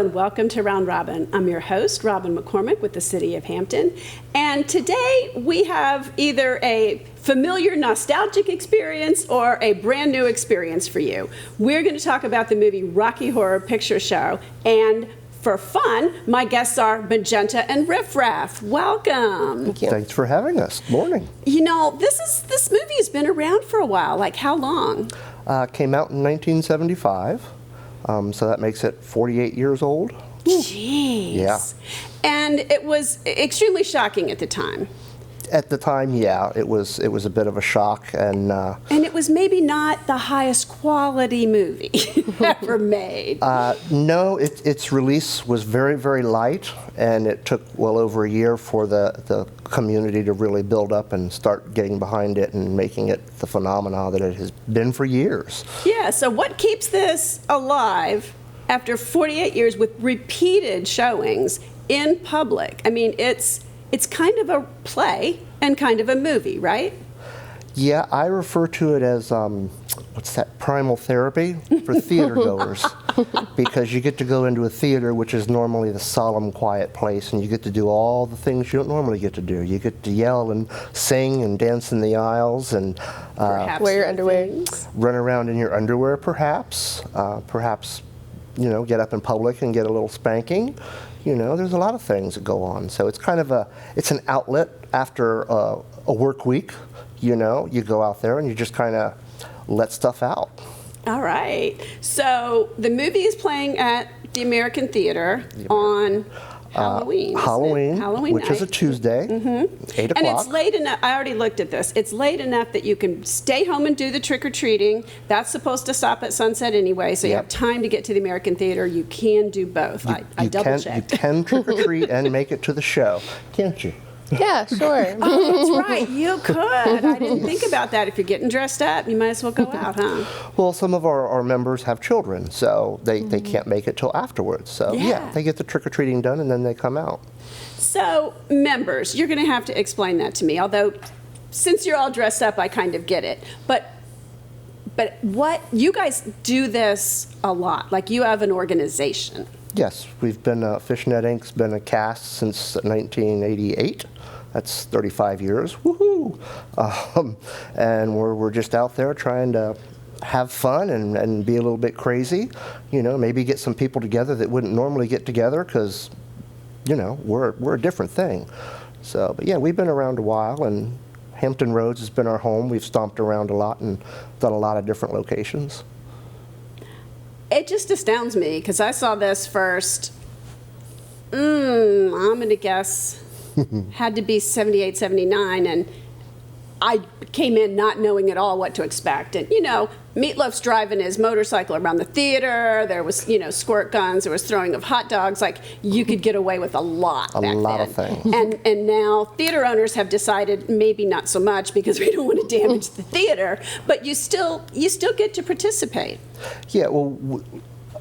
and welcome to Round Robin. I'm your host, Robin McCormick with the City of Hampton. And today we have either a familiar nostalgic experience or a brand new experience for you. We're going to talk about the movie Rocky Horror Picture Show. And for fun, my guests are Magenta and Riff Raff. Welcome. Thank you. Thanks for having us. Morning. You know, this movie has been around for a while. Like, how long? Came out in 1975, so that makes it 48 years old. Jeez. Yeah. And it was extremely shocking at the time. At the time, yeah, it was a bit of a shock, and it was maybe not the highest quality movie ever made. no, its release was very, very light, and it took well over a year for the community to really build up and start getting behind it and making it the phenomenon that it has been for years. Yeah, so what keeps this alive after 48 years with repeated showings in public? I mean, it's kind of a play and kind of a movie, right? Yeah, I refer to it as, what's that, primal therapy for theater goers. Because you get to go into a theater, which is normally the solemn, quiet place, and you get to do all the things you don't normally get to do. You get to yell and sing and dance in the aisles and Wear your underwear. run around in your underwear, perhaps. Perhaps, get up in public and get a little spanking. There's a lot of things that go on. So it's kind of it's an outlet after a work week. You go out there and you just kind of let stuff out. All right. So the movie is playing at the American Theater on Halloween. Halloween, which night. is a Tuesday, 8 o'clock. And it's late enough. I already looked at this. It's late enough that you can stay home and do the trick-or-treating. That's supposed to stop at sunset anyway, so you have time to get to the American Theater. You can do both. I double-checked. You can trick-or-treat and make it to the show, can't you? Yeah, sure. Oh, that's right. You could. I didn't think about that. If you're getting dressed up, you might as well go out, huh? Well, some of our members have children, so they can't make it till afterwards. So, Yeah. they get the trick-or-treating done, and then they come out. So, members, you're going to have to explain that to me. Although, since you're all dressed up, I kind of get it. But what you guys do this a lot? Like, you have an organization. Yes, we've been, Fishnet Inc.'s been a cast since 1988. That's 35 years, woohoo! And we're just out there trying to have fun and be a little bit crazy. Maybe get some people together that wouldn't normally get together because, we're a different thing. So, but yeah, we've been around a while, and Hampton Roads has been our home. We've stomped around a lot and done a lot of different locations. It just astounds me because I saw this first, I'm going to guess, had to be 78, 79, and I came in not knowing at all what to expect. And, Meatloaf's driving his motorcycle around the theater. There was, squirt guns. There was throwing of hot dogs. Like, you could get away with a lot back then. A lot of things. And now theater owners have decided maybe not so much because we don't want to damage the theater, but you still get to participate. Yeah, well,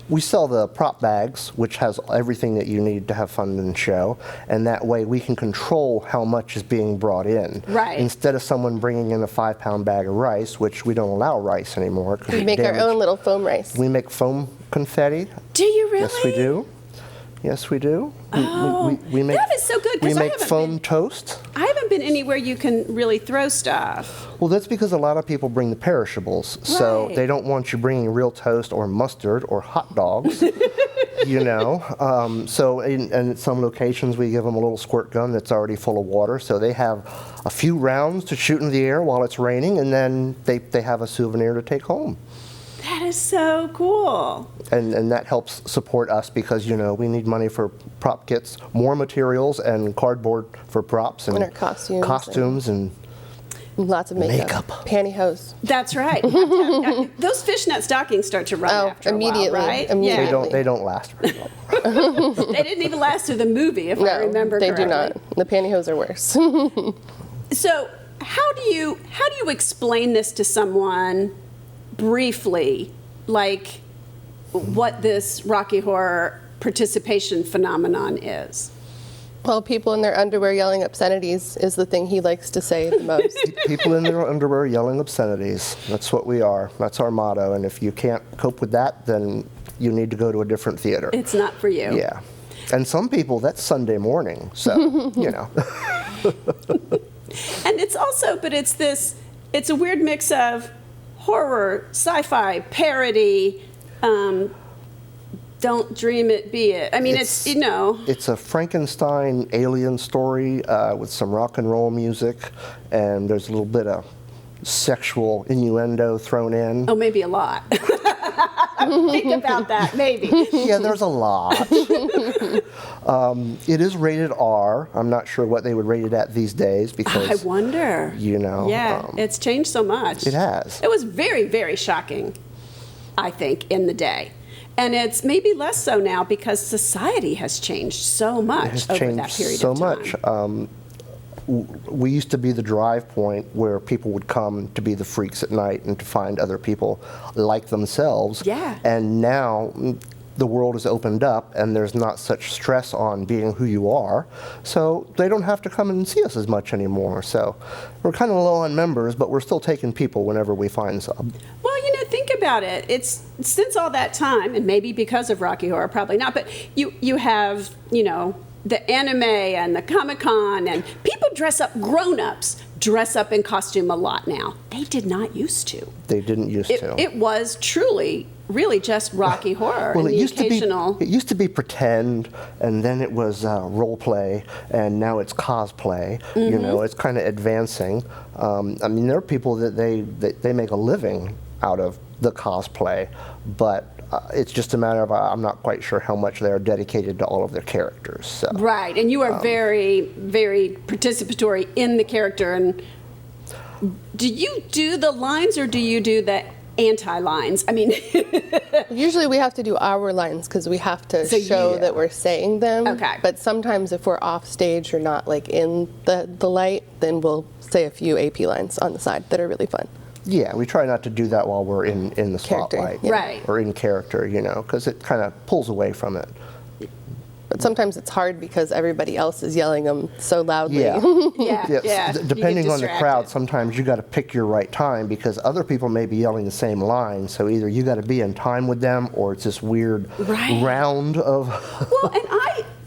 we sell the prop bags, which has everything that you need to have fun in the show, and that way we can control how much is being brought in. Right. Instead of someone bringing in a 5-pound bag of rice, which we don't allow rice anymore. We make our own little foam rice. We make foam confetti. Do you really? Yes, we do. Yes, we do. We make, that is so good. 'Cause we make foam toast. I haven't been anywhere you can really throw stuff. Well, that's because a lot of people bring the perishables, so Right. they don't want you bringing real toast or mustard or hot dogs. So in some locations we give them a little squirt gun that's already full of water, so they have a few rounds to shoot in the air while it's raining, and then they have a souvenir to take home. That is so cool. And that helps support us because, we need money for prop kits, more materials, and cardboard for props. And our costumes. Costumes and Lots of makeup. Pantyhose. That's right. Those fishnet stockings start to run after immediately. a while, right? Immediately. They don't last very long. They didn't even last through the movie, if I remember they correctly. do not. The pantyhose are worse. So how do you explain this to someone briefly, like what this Rocky Horror participation phenomenon is? Well, people in their underwear yelling obscenities is the thing he likes to say the most. People in their underwear yelling obscenities. That's what we are. That's our motto. And if you can't cope with that, then you need to go to a different theater. It's not for you. Yeah. And some people, that's Sunday morning, so, you know. And it's also, but it's a weird mix of horror, sci-fi, parody, don't dream it, be it. I mean, it's you know. It's a Frankenstein alien story with some rock and roll music, and there's a little bit of sexual innuendo thrown in. Oh, maybe a lot. Think about that, maybe. Yeah, there's a lot. It is rated R. I'm not sure what they would rate it at these days because, I wonder. you know. Yeah, it's changed so much. It has. It was very, very shocking, I think, in the day. And it's maybe less so now because society has changed so much over that period so of time. much. We used to be the drive point where people would come to be the freaks at night and to find other people like themselves. Yeah. And now the world has opened up and there's not such stress on being who you are. So they don't have to come and see us as much anymore. So we're kind of low on members, but we're still taking people whenever we find some. Well, you know, think about it. It's since all that time, and maybe because of Rocky Horror, probably not, but you have, you know, the anime and the Comic-Con, and people dress up, grown-ups dress up in costume a lot now. They did not used to. They didn't used to. It was truly, really just Rocky Horror Well, and the occasional. it used to be pretend, and then it was role play, and now it's cosplay. Mm-hmm. You know, it's kind of advancing. I mean, there are people that they make a living out of the cosplay, but it's just a matter of I'm not quite sure how much they're dedicated to all of their characters. So. Right, and you are very, very participatory in the character. And do you do the lines or do you do the anti-lines? I mean, Usually we have to do our lines because we have to So show yeah. that we're saying them. Okay. But sometimes if we're off stage or not like in the light, then we'll say a few AP lines on the side that are really fun. Yeah, we try not to do that while we're in the Character, spotlight. yeah. Right. Or in character, you know, because it kind of pulls away from it. But sometimes it's hard because everybody else is yelling them so loudly. Yeah. yeah, Yes, yeah. you get depending on the crowd, distracted. sometimes you got to pick your right time because other people may be yelling the same line. So either you got to be in time with them, or it's this weird Right. round of. Well, and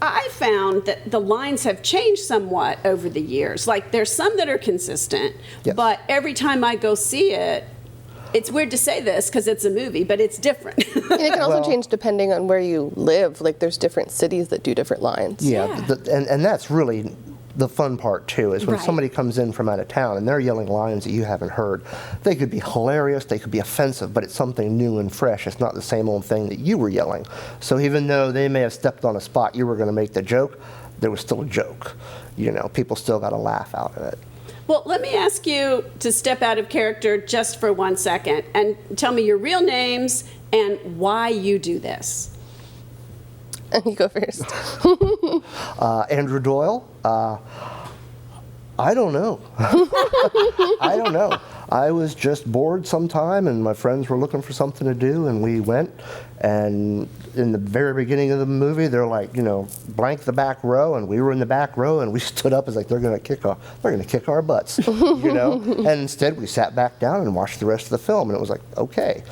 I found that the lines have changed somewhat over the years. Like there's some that are consistent, Yes. but every time I go see it, it's weird to say this because it's a movie, but it's different. And it can also Well- change depending on where you live. Like there's different cities that do different lines. Yeah, Yeah. and that's really the fun part too, is when Right. somebody comes in from out of town and they're yelling lines that you haven't heard. They could be hilarious, they could be offensive, but it's something new and fresh. It's not the same old thing that you were yelling. So even though they may have stepped on a spot you were going to make the joke, there was still a joke. You know, people still got a laugh out of it. Well, let me ask you to step out of character just for 1 second and tell me your real names and why you do this. You go first. Andrew Doyle, I don't know. I don't know. I was just bored sometime, and my friends were looking for something to do, and we went. And in the very beginning of the movie, they're like, you know, blank the back row, and we were in the back row, and we stood up as like they're going to kick our butts, you know. And instead, we sat back down and watched the rest of the film, and it was like, okay.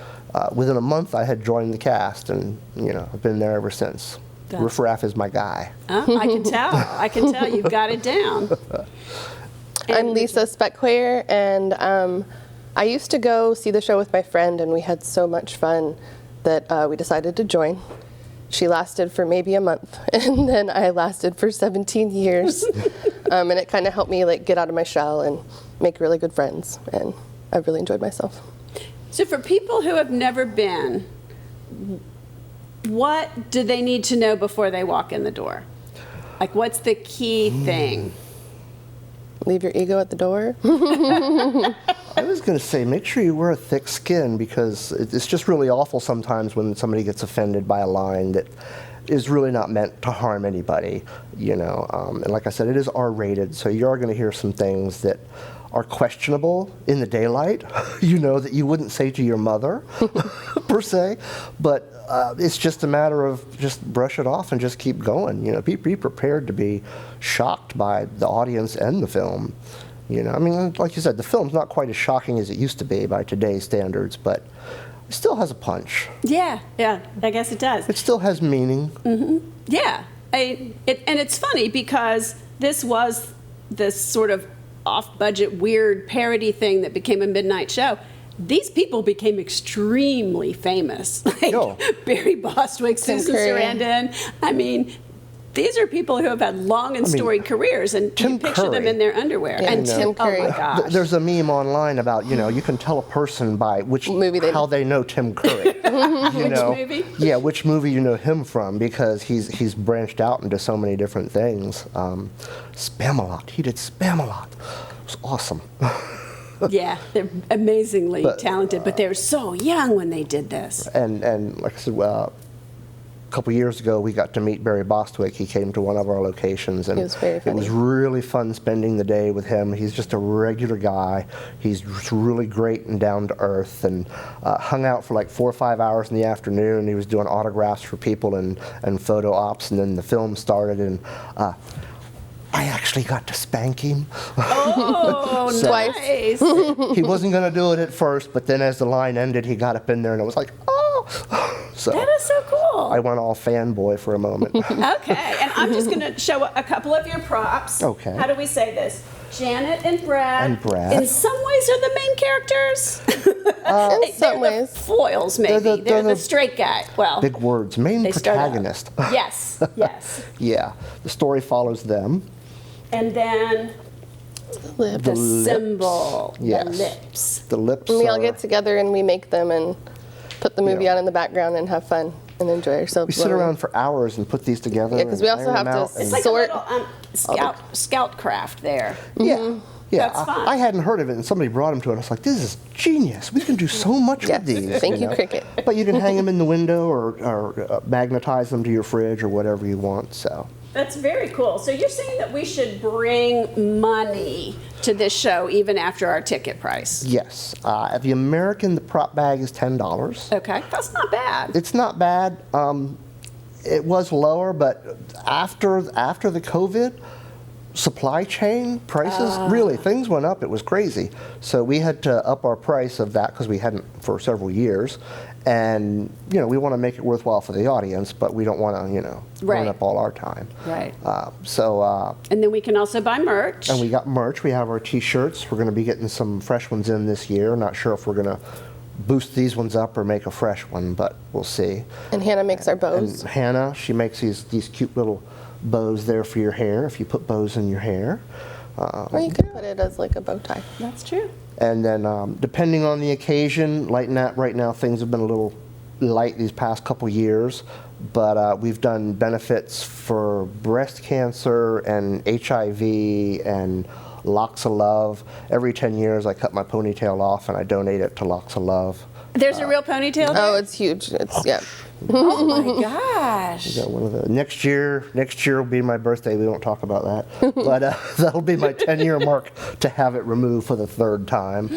Within a month, I had joined the cast, and you know, I've been there ever since. That's- Riff Raff is my guy. I can tell. I can tell you've got it down. I'm Lisa Speckhoyer, and I used to go see the show with my friend, and we had so much fun that we decided to join. She lasted for maybe a month, and then I lasted for 17 years. And it kind of helped me like get out of my shell and make really good friends, and I really enjoyed myself. So for people who have never been, what do they need to know before they walk in the door? Like, what's the key thing? Leave your ego at the door. I was going to say, make sure you wear a thick skin because it's just really awful sometimes when somebody gets offended by a line that is really not meant to harm anybody, you know. And like I said, it is R-rated, so you are going to hear some things that are questionable in the daylight, you know, that you wouldn't say to your mother, per se. But it's just a matter of just brush it off and just keep going. You know, be prepared to be shocked by the audience and the film. You know, I mean, like you said, the film's not quite as shocking as it used to be by today's standards, but still has a punch. Yeah, I guess it does. It still has meaning. Yeah, and it's funny because this was this sort of off-budget, weird parody thing that became a midnight show. These people became extremely famous. Like Oh. Barry Bostwick, Tim Susan Curry. Sarandon. I mean, these are people who have had long and storied careers, and Tim you picture them Curry. in their underwear. Yeah, and Tim Curry. Oh my gosh. There's a meme online about, you can tell a person by how they know Tim Curry. Which movie? Yeah, which movie you know him from, because he's branched out into so many different things. Spamalot. He did Spamalot. It was awesome. Yeah, they're amazingly talented, but they were so young when they did this. And like I said, a couple years ago, we got to meet Barry Bostwick. He came to one of our locations, and He was very it funny. was really fun spending the day with him. He's just a regular guy. He's just really great and down to earth, and hung out for like 4 or 5 hours in the afternoon. He was doing autographs for people and photo ops, and then the film started, and I actually got to spank him. Oh, Twice. nice. He wasn't going to do it at first, but then as the line ended, he got up in there, and it was like, oh! So That is so cool. I went all fanboy for a moment. Okay, and I'm just going to show a couple of your props. Okay. How do we say this? Janet and Brad. And Brad. In some ways, are the main characters. In some They're ways. the foils, maybe. They're the straight guy. Well, Big words. Main they start out. protagonist. Yes, yes. Yeah. The story follows them. And then Lip. the lips. symbol, Yes. the lips. The lips We all are- get together and we make them and put the movie Yeah. on in the background and have fun and enjoy ourselves. We sit while around for hours and put these together. Yeah, 'cause and we also iron have them to out and- It's like Sort- a little scout craft there. Yeah. Yeah, That's fun. I hadn't heard of it, and somebody brought them to it. I was like, "This is genius. We can do so much Yes. with these." Thank you, Cricket. But you can hang them in the window or magnetize them to your fridge or whatever you want. So That's very cool. So you're saying that we should bring money to this show even after our ticket price? yes, at the American, the prop bag is $10. Okay, that's not bad. It's not bad. It was lower, but after the COVID supply chain prices, really things went up. It was crazy. So we had to up our price of that because we hadn't for several years. And we want to make it worthwhile for the audience, but we don't want to Right. run up all our time. Right. So And then we can also buy merch. and we got merch. We have our T-shirts. We're going to be getting some fresh ones in this year. Not sure if we're going to boost these ones up or make a fresh one, but we'll see. And Hannah makes our And bows. Hannah, she makes these cute little bows there for your hair if you put bows in your hair. Or you could put it as like a bow tie. That's true. And then depending on the occasion, right now things have been a little light these past couple years, but we've done benefits for breast cancer and HIV and Locks of Love. Every 10 years I cut my ponytail off and I donate it to Locks of Love. There's a real ponytail Oh, there? it's huge. It's, yeah. Oh my gosh. Got one of the next year will be my birthday. We won't talk about that, but that'll be my 10-year mark to have it removed for the third time.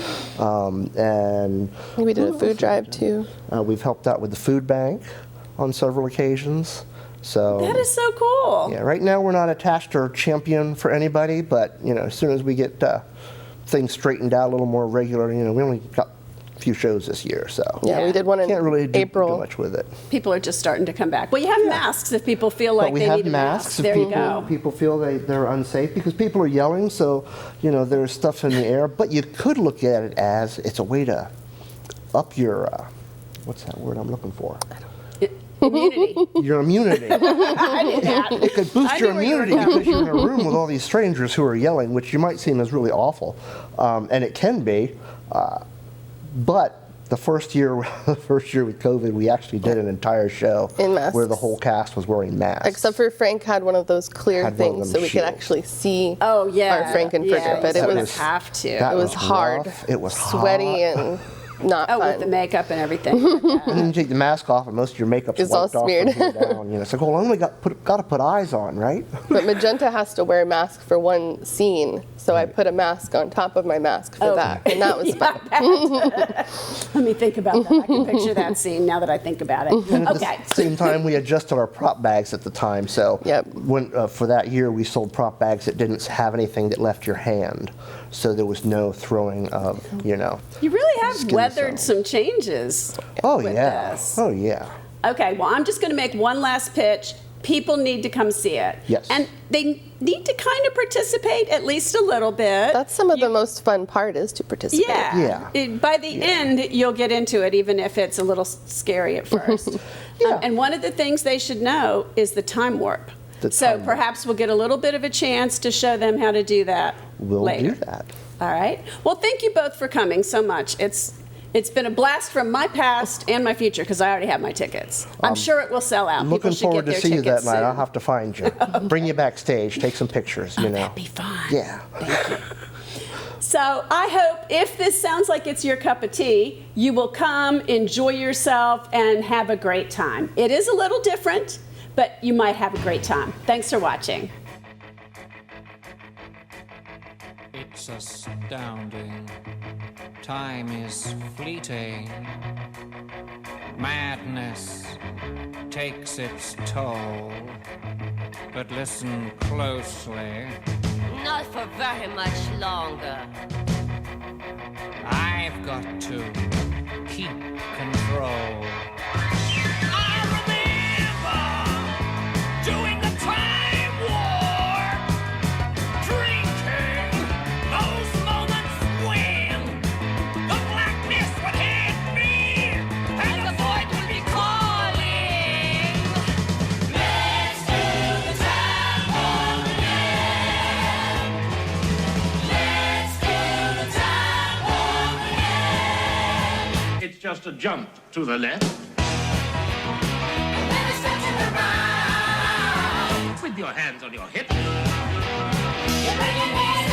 And We did a food drive too. we've helped out with the food bank on several occasions. So That is so cool. yeah, right now we're not attached or champion for anybody, but as soon as we get things straightened out a little more regular, we only got a few shows this year, so Yeah, we did one in can't really do April. much with it. People are just starting to come back. Well, you have masks if people feel like But we they have need a mask. masks if There you people, go. people feel they're unsafe because people are yelling, so there's stuff in the air. But you could look at it as it's a way to up your what's that word I'm looking for? Immunity. Your immunity. I knew that. It could boost I your knew where you were immunity going. because you're in a room with all these strangers who are yelling, which you might seem as really awful, and it can be. But the first year with COVID, we actually did an entire show In masks. where the whole cast was wearing masks. Except for Frank had one of those clear Had one of things them so we could shields. actually see Oh, yeah. our Frankenfurter. Yeah, but you it sort was of have to. that it was hard. rough. It was sweaty hot. and not Oh, fun. with the makeup and everything. And then you take the mask off, and most of your makeup's It's all wiped off smeared. from here down. It's like, well, I only got to put eyes on, right? But Magenta has to wear a mask for one scene, so I put a mask on top of my mask for Oh. that, and that was fun. Let me think about that. I can picture that scene now that I think about it. And at Okay. the same time, we adjusted our prop bags at the time. So Yep. when for that year, we sold prop bags that didn't have anything that left your hand. so there was no throwing of, you know. You really have Skin weathered cells. some changes. Oh with yeah. this. Oh yeah. Okay, well, I'm just going to make one last pitch. People need to come see it. Yes. And they need to kind of participate at least a little bit. That's some of the most fun part is to participate. Yeah. Yeah. By the end, you'll get into it, even if it's a little scary at first. Yeah. And one of the things they should know is the time warp. The So time warp. perhaps we'll get a little bit of a chance to show them how to do that We'll later. do that. All right. Well, thank you both for coming so much. It's been a blast from my past and my future because I already have my tickets. I'm sure it will sell out. Looking People should forward get to their see you that tickets night. I'll soon. have to find you. Bring you backstage, take some pictures, you know. That'd be fun. Yeah. Thank you. So I hope if this sounds like it's your cup of tea, you will come, enjoy yourself, and have a great time. It is a little different, but you might have a great time. Thanks for watching. It's astounding. Time is fleeting. Madness takes its toll. But listen closely. Not for very much longer. I've got to keep control. I remember doing the time war, drinking those moments when the blackness would hit me and the void would be calling. Let's do the time war again. Let's do the time war again. It's just a jump to the left Then it's step to the right. with your hands on your hips. You bring your knees